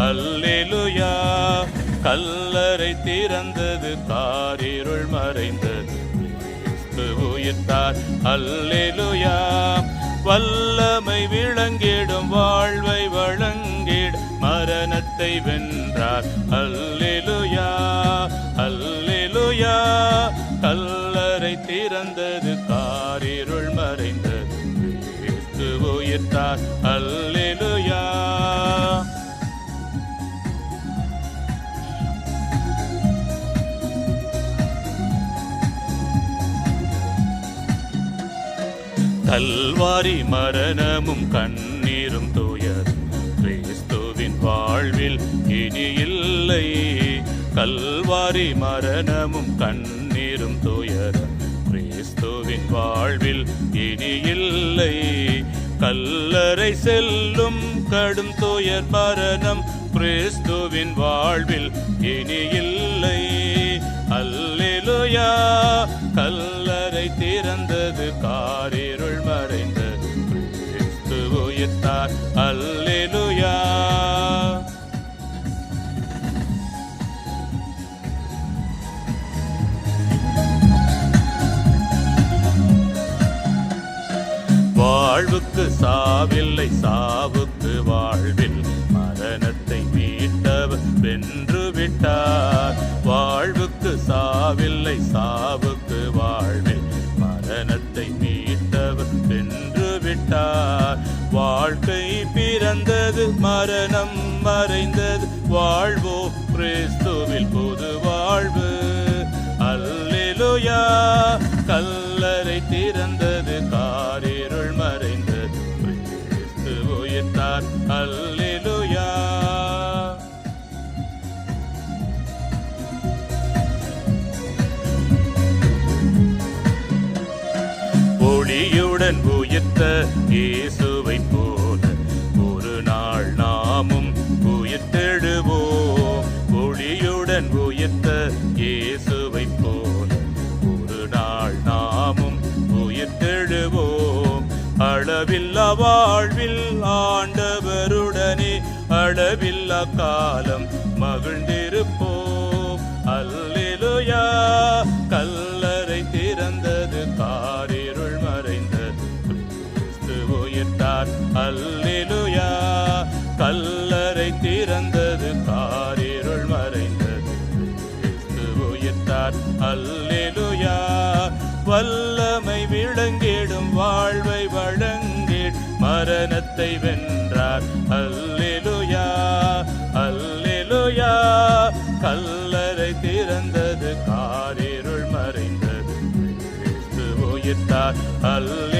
அல்லேலூயா. கல்லறை திறந்தது, காரிருள் மறைந்தது, கிறிஸ்து உயிர்த்தார். அல்லேலூயா. வல்லமை விளங்கிடும், வாழ்வை வழங்கிட மரணத்தை வென்றார். அல்லேலூயா அல்லேலூயா. கல்லறை திறந்தது, காரிருள் மறைந்தது, கிறிஸ்து உயிர்த்தார். அல்லேலூயா. கல்வாரி மரணமும் கண்ணீரும் துயரும் கிறிஸ்துவின் வாழ்வில் இனி இல்லை. கல்வாரி மரணமும் கண்ணீரும் துயரும் கிறிஸ்துவின் வாழ்வில் இனி இல்லை. கல்லறை செல்லும் கடும் துயர் மரணம் கிறிஸ்துவின் வாழ்வில் இனி இல்லை. அல்லேலூயா. கல்லறை திறந்தது, காரிருள் மறைந்தது, கிறிஸ்து உயிர்த்தார். அல்லேலூயா. வாழ்வுக்கு சாவில்லை, சாவுக்கு வாழ்வில் மரணத்தை மீட்டவர் வென்று விட்டார். வாழ்வுக்கு சாவில்லை, சாவுக்கு வாழ்வில் மரணத்தை மீட்டவர் வென்று விட்டார். வாழ்க்கை பிறந்தது, மரணம் மறைந்தது, வாழ்வோ கிறிஸ்துவில் புது வாழ்வு. அல்லேலூயா. கல்லறை திறந்தது, காரிருள் மறைந்தது, கிறிஸ்து உயிர்த்தார். அல்லேலூயா. ஒளியுடன் உயிர்த்த இயேசுவை போல ஒரு நாள் நாமும் உயிர்த்தெழுவோம். ஒளியுடன் உயிர்த்த இயேசுவை போல ஒரு நாள் நாமும் உயிர்த்தெழுவோம். அளவில்லா வாழ்வில் ஆண்டவருடனே அளவில்லா காலம் மகிழ்ந்திருப்போம். அல்லேலூயா. கல்லறை திறந்தது, காரிருள் மறைந்தது, கிறிஸ்து உயிர்த்தார். அல்லேலூயா. கல்லறை திறந்தது, காரிருள் மறைந்தது, கிறிஸ்து உயிர்த்தார். அல்லேலூயா. வல்லமை விளங்கிடும், வாழ்வை வழங்கிட மரணத்தை வென்றார். அல்லேலூயா அல்லேலூயா. கல்லறை திறந்தது, காரிருள் மறைந்தது, கிறிஸ்து உயிர்த்தார். அல்லேலூயா.